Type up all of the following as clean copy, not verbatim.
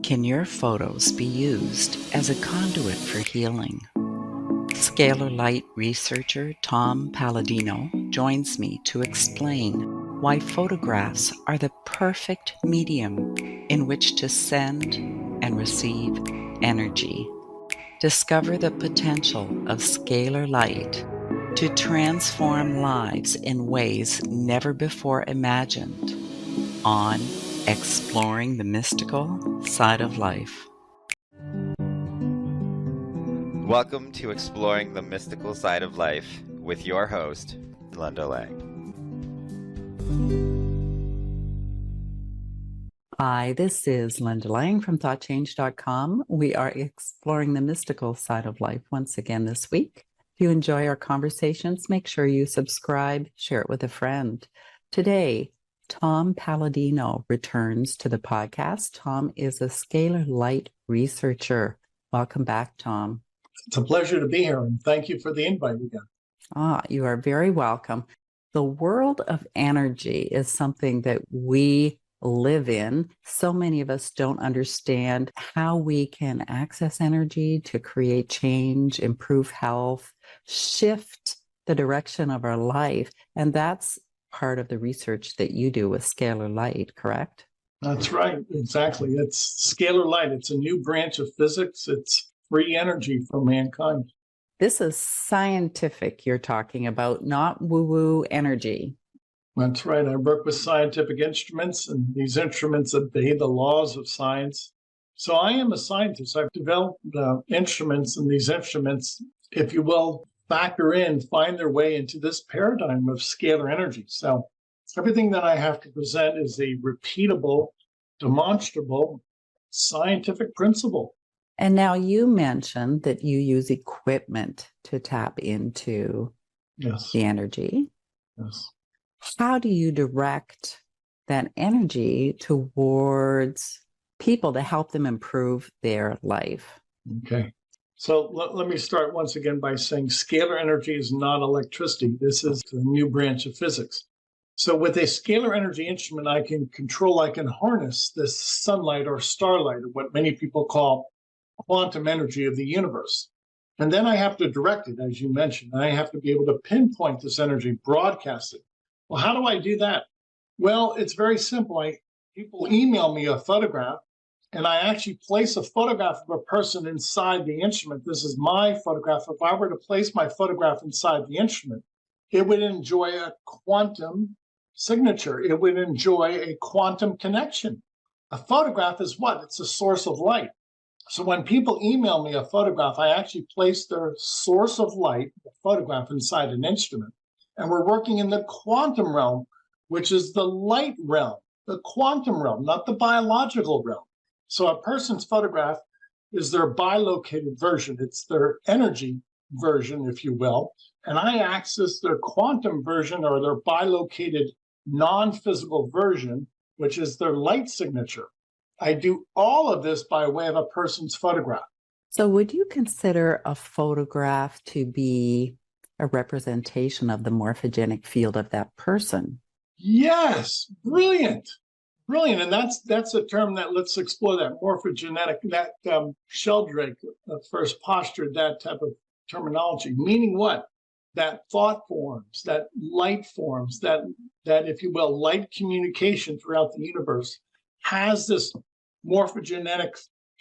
Can your photos be used as a conduit for healing? Scalar light researcher Tom Palladino joins me to explain why photographs are the perfect medium in which to send and receive energy. Discover the potential of scalar light to transform lives in ways never before imagined on Exploring the Mystical Side of Life. Welcome to Exploring the Mystical Side of Life with your host, Linda Lang. Hi, this is Linda Lang from ThoughtChange.com. We are exploring the mystical side of life once again this week. If you enjoy our conversations, make sure you subscribe, share it with a friend. Today, Tom Palladino returns to the podcast. Tom is a scalar light researcher. Welcome back, Tom. It's a pleasure to be here, and thank you for the invite again. You are very welcome. The world of energy is something that we live in. So many of us don't understand how we can access energy to create change, improve health, shift the direction of our life. And that's part of the research that you do with scalar light, correct? That's right, exactly. It's scalar light. It's a new branch of physics. It's free energy for mankind. This is scientific you're talking about, not woo-woo energy. That's right. I work with scientific instruments, and these instruments obey the laws of science. So I am a scientist. I've developed instruments, and these instruments, if you will, find their way into this paradigm of scalar energy. So everything that I have to present is a repeatable, demonstrable, scientific principle. And now you mentioned that you use equipment to tap into the energy. Yes. How do you direct that energy towards people to help them improve their life? Okay. So let me start once again by saying scalar energy is not electricity. This is a new branch of physics. So with a scalar energy instrument, I can harness this sunlight or starlight, or what many people call quantum energy of the universe. And then I have to direct it, as you mentioned. I have to be able to pinpoint this energy, broadcast it. Well, how do I do that? Well, it's very simple. People email me a photograph, and I actually place a photograph of a person inside the instrument. This is my photograph. If I were to place my photograph inside the instrument, it would enjoy a quantum signature. It would enjoy a quantum connection. A photograph is what? It's a source of light. So when people email me a photograph, I actually place their source of light, the photograph, inside an instrument. And we're working in the quantum realm, which is the light realm, the quantum realm, not the biological realm. So a person's photograph is their bilocated version. It's their energy version, if you will. And I access their quantum version, or their bilocated non-physical version, which is their light signature. I do all of this by way of a person's photograph. So would you consider a photograph to be a representation of the morphogenic field of that person? Yes, brilliant. Brilliant. And that's a term that, let's explore that, morphogenetic. That Sheldrake first postured that type of terminology, meaning what? That thought forms, that light forms, that if you will, light communication throughout the universe has this morphogenetic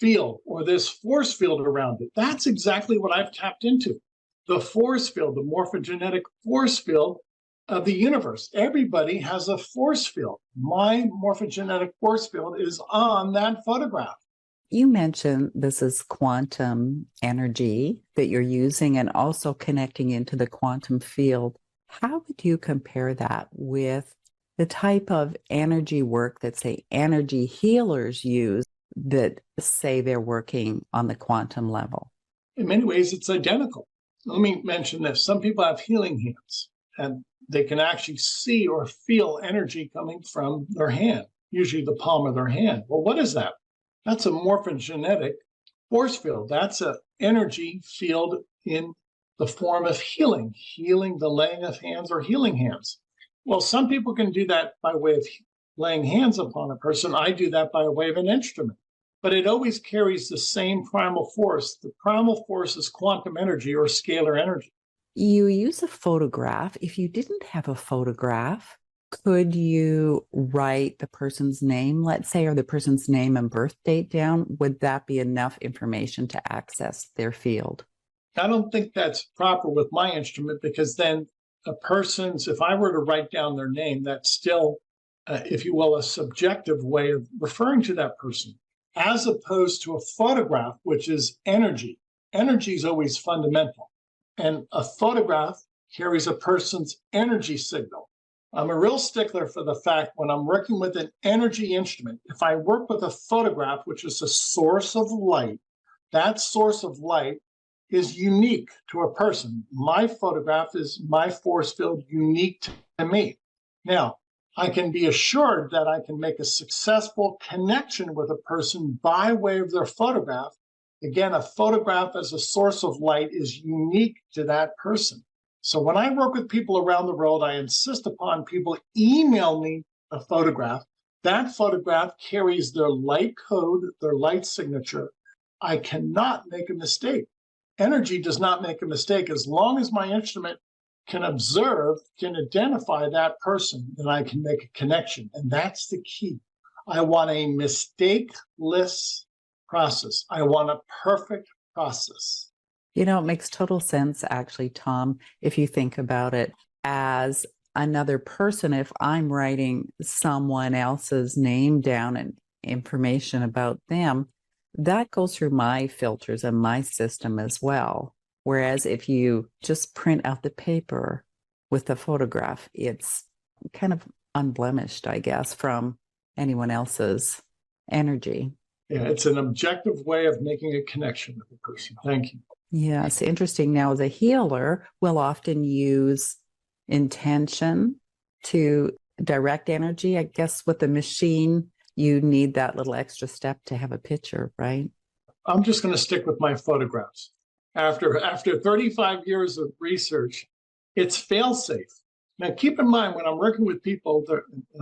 field, or this force field around it. That's exactly what I've tapped into. The force field, the morphogenetic force field of the universe. Everybody has a force field. My morphogenetic force field is on that photograph. You mentioned this is quantum energy that you're using and also connecting into the quantum field. How would you compare that with the type of energy work that, say, energy healers use that say they're working on the quantum level? In many ways, it's identical. Let me mention this. Some people have healing hands, and they can actually see or feel energy coming from their hand, usually the palm of their hand. Well, what is that? That's a morphogenetic force field. That's an energy field in the form of healing, the laying of hands or healing hands. Well, some people can do that by way of laying hands upon a person. I do that by way of an instrument. but it always carries the same primal force. The primal force is quantum energy or scalar energy. You use a photograph. If you didn't have a photograph, could you write the person's name, let's say, or the person's name and birth date down? Would that be enough information to access their field? I don't think that's proper with my instrument, because then if I were to write down their name, that's still, if you will, a subjective way of referring to that person, as opposed to a photograph, which is energy. Energy is always fundamental. And a photograph carries a person's energy signal. I'm a real stickler for the fact when I'm working with an energy instrument, if I work with a photograph, which is a source of light, that source of light is unique to a person. My photograph is my force field unique to me. Now, I can be assured that I can make a successful connection with a person by way of their photograph. Again, a photograph as a source of light is unique to that person. So when I work with people around the world, I insist upon people email me a photograph. That photograph carries their light code, their light signature. I cannot make a mistake. Energy does not make a mistake. As long as my instrument can observe, can identify that person, then I can make a connection. And that's the key. I want a mistakeless process. I want a perfect process. You know, it makes total sense, actually, Tom, if you think about it as another person. If I'm writing someone else's name down and information about them, that goes through my filters and my system as well. Whereas if you just print out the paper with the photograph, it's kind of unblemished, I guess, from anyone else's energy. Yeah, it's an objective way of making a connection with the person. Thank you. Yes, interesting. Now, as a healer, we'll often use intention to direct energy. I guess with the machine, you need that little extra step to have a picture, right? I'm just going to stick with my photographs. After 35 years of research, it's fail-safe. Now, keep in mind, when I'm working with people,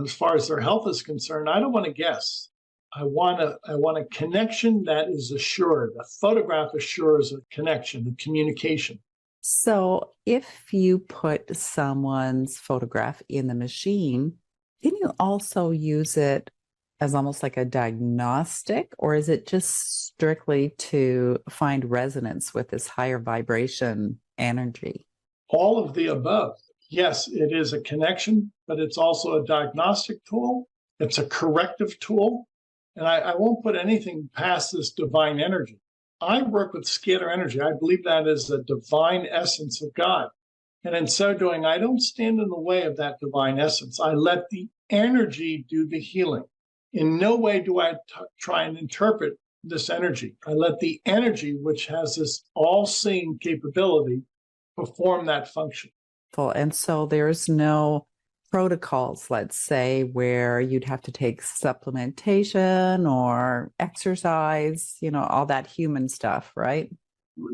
as far as their health is concerned, I don't want to guess. I want a connection that is assured. A photograph assures a connection, a communication. So if you put someone's photograph in the machine, can you also use it as almost like a diagnostic, or is it just strictly to find resonance with this higher vibration energy? All of the above. Yes, it is a connection, but it's also a diagnostic tool. It's a corrective tool. And I won't put anything past this divine energy. I work with scalar energy. I believe that is the divine essence of God. And in so doing, I don't stand in the way of that divine essence. I let the energy do the healing. In no way do I try and interpret this energy. I let the energy, which has this all-seeing capability, perform that function. And so there's no protocols, let's say, where you'd have to take supplementation or exercise, all that human stuff, right?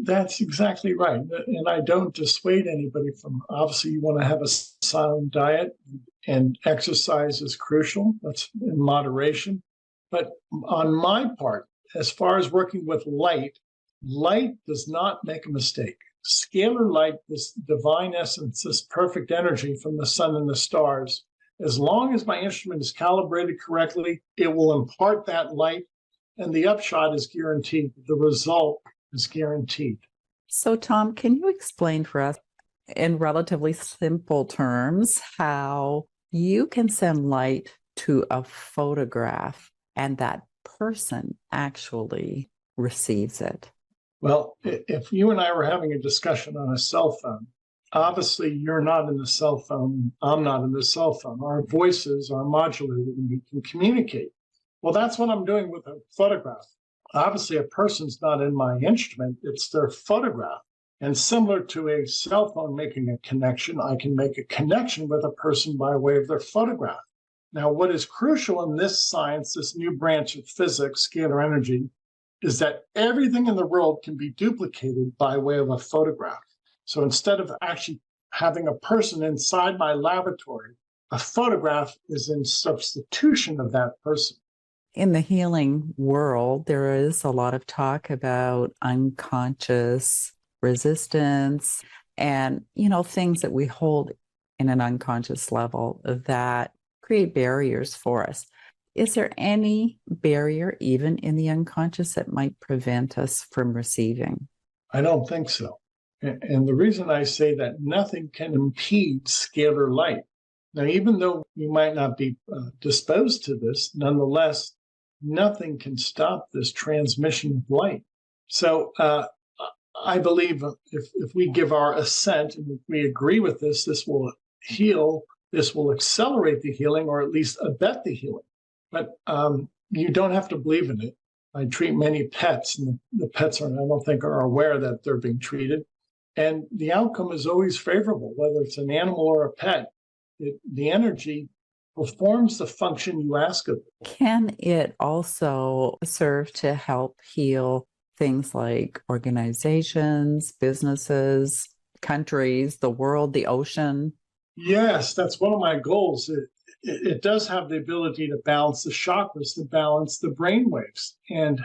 That's exactly right. And I don't dissuade anybody from, obviously, you want to have a sound diet, and exercise is crucial. That's in moderation. But on my part, as far as working with light does not make a mistake. Scalar light, this divine essence, this perfect energy from the sun and the stars, as long as my instrument is calibrated correctly, it will impart that light, and the upshot is guaranteed. The result is guaranteed. So, Tom, can you explain for us in relatively simple terms how you can send light to a photograph and that person actually receives it? Well, if you and I were having a discussion on a cell phone, obviously you're not in the cell phone, I'm not in the cell phone. Our voices are modulated and we can communicate. Well, that's what I'm doing with a photograph. Obviously, a person's not in my instrument, it's their photograph. And similar to a cell phone making a connection, I can make a connection with a person by way of their photograph. Now, what is crucial in this science, this new branch of physics, scalar energy, is that everything in the world can be duplicated by way of a photograph. So instead of actually having a person inside my laboratory, a photograph is in substitution of that person. In the healing world, there is a lot of talk about unconscious resistance and, things that we hold in an unconscious level that create barriers for us. Is there any barrier, even in the unconscious, that might prevent us from receiving? I don't think so. And the reason I say that, nothing can impede scalar light. Now, even though you might not be disposed to this, nonetheless, nothing can stop this transmission of light. So I believe if we give our assent and if we agree with this, this will heal, this will accelerate the healing, or at least abet the healing. But you don't have to believe in it. I treat many pets, and the pets I don't think are aware that they're being treated. And the outcome is always favorable, whether it's an animal or a pet. The energy performs the function you ask of it. Can it also serve to help heal things like organizations, businesses, countries, the world, the ocean? Yes, that's one of my goals. It does have the ability to balance the chakras, to balance the brain waves. And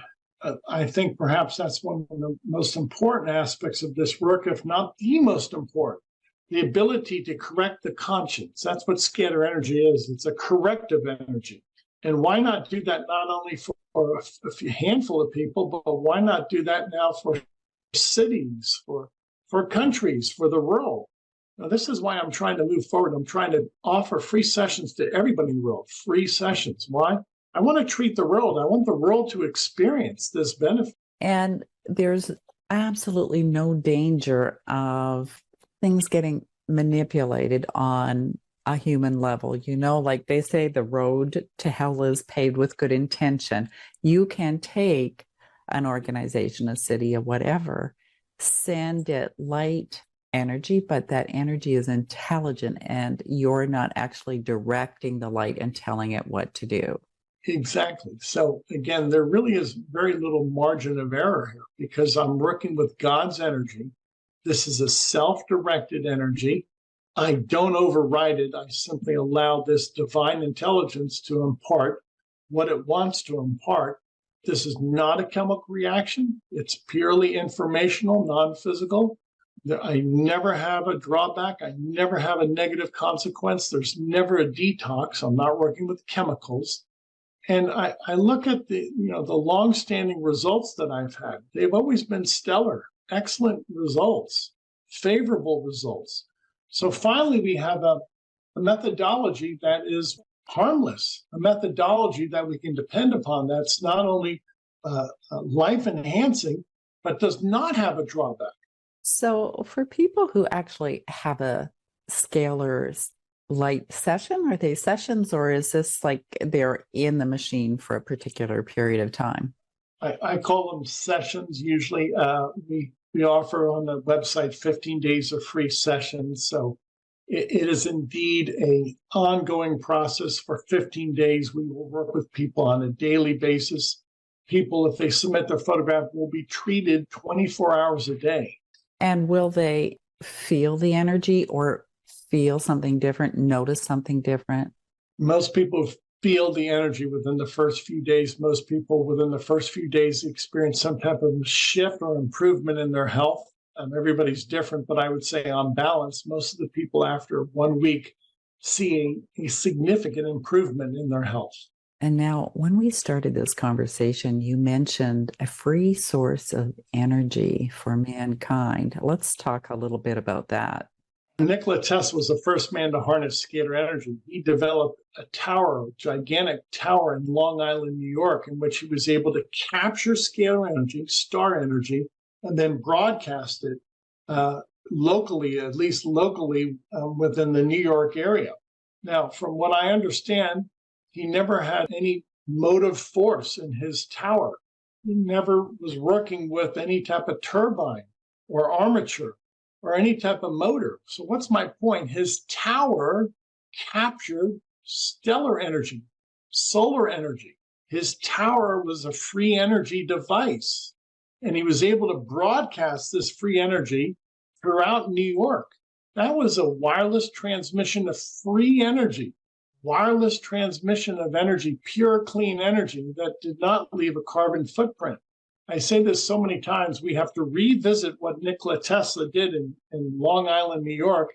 I think perhaps that's one of the most important aspects of this work, if not the most important. The ability to correct the conscience. That's what scalar energy is. It's a corrective energy. And why not do that not only for a handful of people, but why not do that now for cities, for countries, for the world? Now, this is why I'm trying to move forward. I'm trying to offer free sessions to everybody in the world, free sessions. Why? I want to treat the world. I want the world to experience this benefit. And there's absolutely no danger of things getting manipulated on a human level. Like they say, the road to hell is paved with good intention. You can take an organization, a city, or whatever, send it light energy, but that energy is intelligent and you're not actually directing the light and telling it what to do. Exactly. So again, there really is very little margin of error here because I'm working with God's energy. This is a self-directed energy. I don't override it. I simply allow this divine intelligence to impart what it wants to impart. This is not a chemical reaction. It's purely informational, non-physical. I never have a drawback. I never have a negative consequence. There's never a detox. I'm not working with chemicals. And I look at the long-standing results that I've had. They've always been stellar, excellent results, favorable results. So finally, we have a methodology that is harmless, a methodology that we can depend upon that's not only life-enhancing, but does not have a drawback. So for people who actually have a scalar light session, are they sessions, or is this like they're in the machine for a particular period of time? I call them sessions. Usually we offer on the website 15 days of free sessions. So it is indeed an ongoing process for 15 days. We will work with people on a daily basis. People, if they submit their photograph, will be treated 24 hours a day. And will they feel the energy or feel something different, notice something different? Most people feel the energy within the first few days. Most people within the first few days experience some type of shift or improvement in their health. Everybody's different, but I would say on balance, most of the people after 1 week see a significant improvement in their health. And now, when we started this conversation, you mentioned a free source of energy for mankind. Let's talk a little bit about that. Nikola Tesla was the first man to harness scalar energy. He developed a tower, a gigantic tower in Long Island, New York, in which he was able to capture scalar energy, star energy, and then broadcast it locally, at least locally within the New York area. Now, from what I understand, he never had any motive force in his tower. He never was working with any type of turbine or armature or any type of motor. So what's my point? His tower captured stellar energy, solar energy. His tower was a free energy device, and he was able to broadcast this free energy throughout New York. That was a wireless transmission of free energy. wireless transmission of energy, pure, clean energy that did not leave a carbon footprint. I say this so many times, we have to revisit what Nikola Tesla did in Long Island, New York,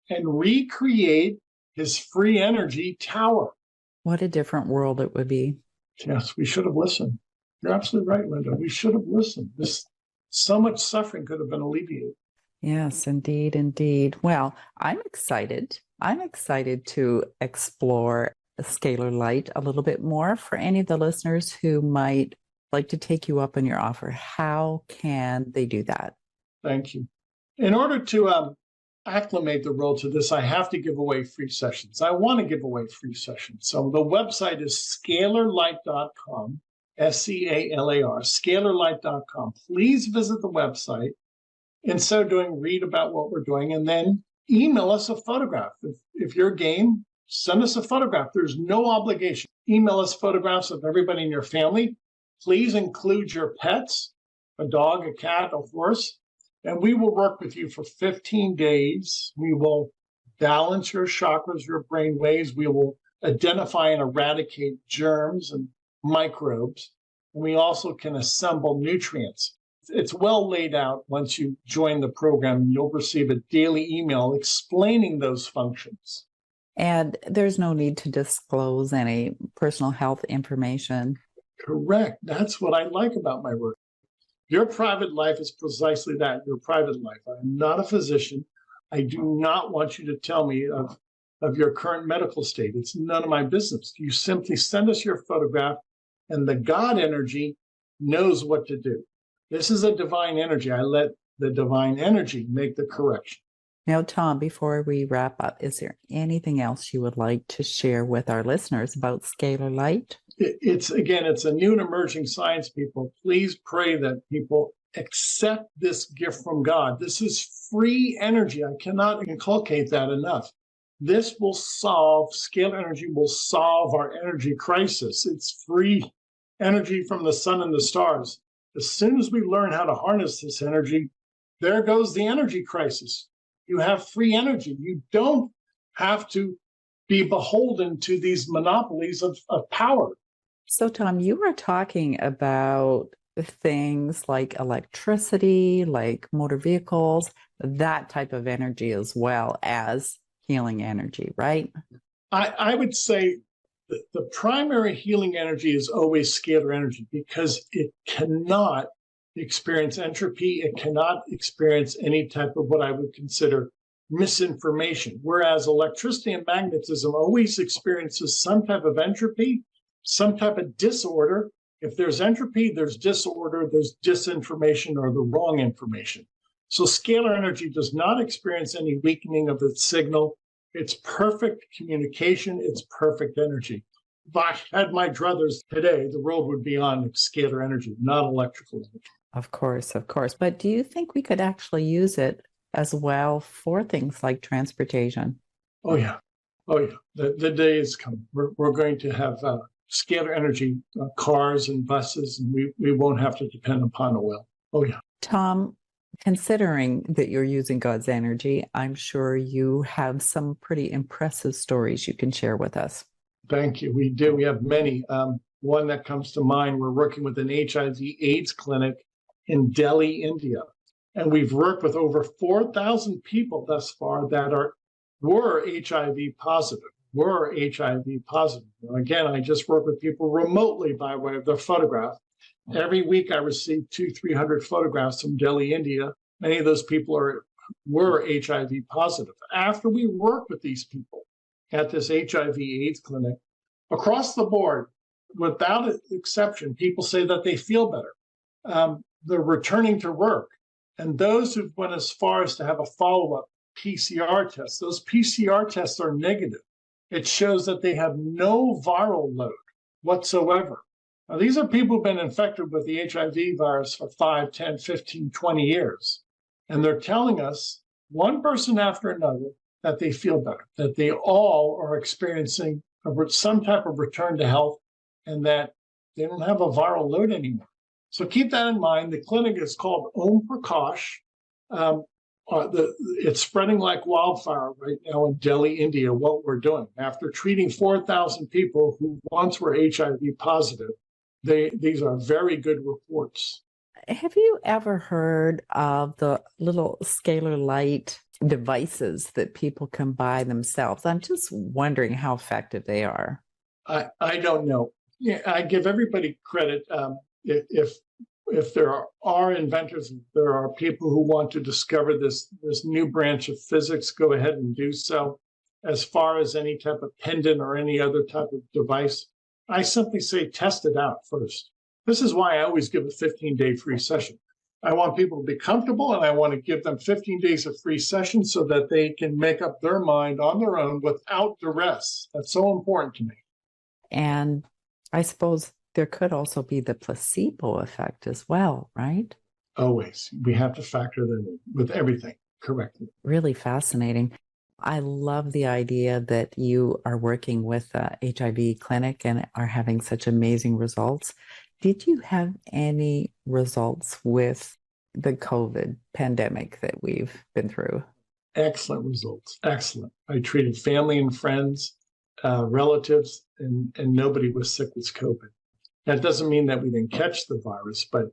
and recreate his free energy tower. What a different world it would be. Yes, we should have listened. You're absolutely right, Linda. We should have listened. So much suffering could have been alleviated. Yes, indeed, indeed. Well, I'm excited. I'm excited to explore scalar light a little bit more. For any of the listeners who might like to take you up on your offer, how can they do that? Thank you. In order to acclimate the world to this, I have to give away free sessions. I want to give away free sessions. So the website is scalarlight.com, SCALAR, scalarlight.com. Please visit the website. In so doing, read about what we're doing, and then email us a photograph. If you're game, send us a photograph. There's no obligation. Email us photographs of everybody in your family. Please include your pets, a dog, a cat, a horse, and we will work with you for 15 days. We will balance your chakras, your brain waves. We will identify and eradicate germs and microbes. And we also can assemble nutrients. It's well laid out. Once you join the program, you'll receive a daily email explaining those functions. And there's no need to disclose any personal health information. Correct. That's what I like about my work. Your private life is precisely that, your private life. I'm not a physician. I do not want you to tell me of your current medical state. It's none of my business. You simply send us your photograph, and the God energy knows what to do. This is a divine energy. I let the divine energy make the correction. Now, Tom, before we wrap up, is there anything else you would like to share with our listeners about scalar light? It's a new and emerging science, people. Please pray that people accept this gift from God. This is free energy. I cannot inculcate that enough. This will solve, scalar energy will solve our energy crisis. It's free energy from the sun and the stars. As soon as we learn how to harness this energy, there goes the energy crisis. You have free energy. You don't have to be beholden to these monopolies of power. So, Tom, you were talking about things like electricity, like motor vehicles, that type of energy as well as healing energy, right? I would say the primary healing energy is always scalar energy because it cannot experience entropy. It cannot experience any type of what I would consider misinformation, whereas electricity and magnetism always experiences some type of entropy, some type of disorder. If there's entropy, there's disorder, there's disinformation or the wrong information. So scalar energy does not experience any weakening of its signal. It's perfect communication. It's perfect energy. If I had my druthers today, the world would be on scalar energy, not electrical energy. Of course, of course. But do you think we could actually use it as well for things like transportation? Oh, yeah. Oh, yeah. The day is coming. We're going to have scalar energy cars and buses, and we won't have to depend upon oil. Oh, yeah. Tom, considering that you're using God's energy, I'm sure you have some pretty impressive stories you can share with us. Thank you. We do. We have many. One that comes to mind, we're working with an HIV/AIDS clinic in Delhi, India. And we've worked with over 4,000 people thus far that were HIV positive. Again, I just work with people remotely by way of their photograph. Every week I receive 200-300 photographs from Delhi, India. Many of those people were HIV positive. After we work with these people at this HIV/AIDS clinic, across the board, without exception, people say that they feel better. They're returning to work. And those who've went as far as to have a follow-up PCR test, those PCR tests are negative. It shows that they have no viral load whatsoever. Now, these are people who've been infected with the HIV virus for 5, 10, 15, 20 years. And they're telling us, one person after another, that they feel better, that they all are experiencing some type of return to health and that they don't have a viral load anymore. So keep that in mind. The clinic is called Om Prakash. it's spreading like wildfire right now in Delhi, India, what we're doing. After treating 4,000 people who once were HIV positive, these are very good reports. Have you ever heard of the little scalar light devices that people can buy themselves? I'm just wondering how effective they are. I don't know. Yeah, I give everybody credit. If there are inventors, there are people who want to discover this new branch of physics, go ahead and do so. As far as any type of pendant or any other type of device, I simply say test it out first. This is why I always give a 15-day free session. I want people to be comfortable, and I want to give them 15 days of free session so that they can make up their mind on their own without duress. That's so important to me. And I suppose there could also be the placebo effect as well, right? Always. We have to factor that in with everything correctly. Really fascinating. I love the idea that you are working with the HIV clinic and are having such amazing results. Did you have any results with the COVID pandemic that we've been through? Excellent results. Excellent. I treated family and friends, relatives, and nobody was sick with COVID. That doesn't mean that we didn't catch the virus, but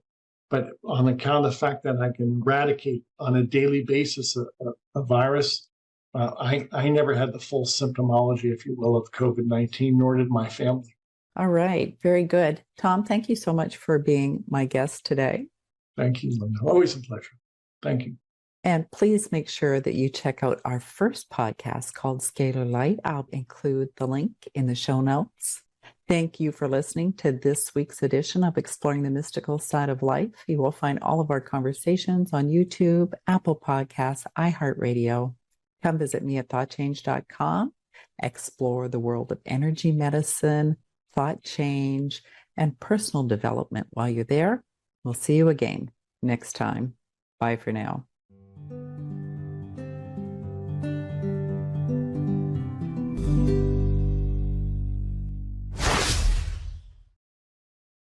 on account of the fact that I can eradicate on a daily basis a virus, I never had the full symptomology, if you will, of COVID-19, nor did my family. All right. Very good. Tom, thank you so much for being my guest today. Thank you, Linda. Always a pleasure. Thank you. And please make sure that you check out our first podcast called Scalar Light. I'll include the link in the show notes. Thank you for listening to this week's edition of Exploring the Mystical Side of Life. You will find all of our conversations on YouTube, Apple Podcasts, iHeartRadio. Come visit me at thoughtchange.com. Explore the world of energy medicine, thought change, and personal development while you're there. We'll see you again next time. Bye for now.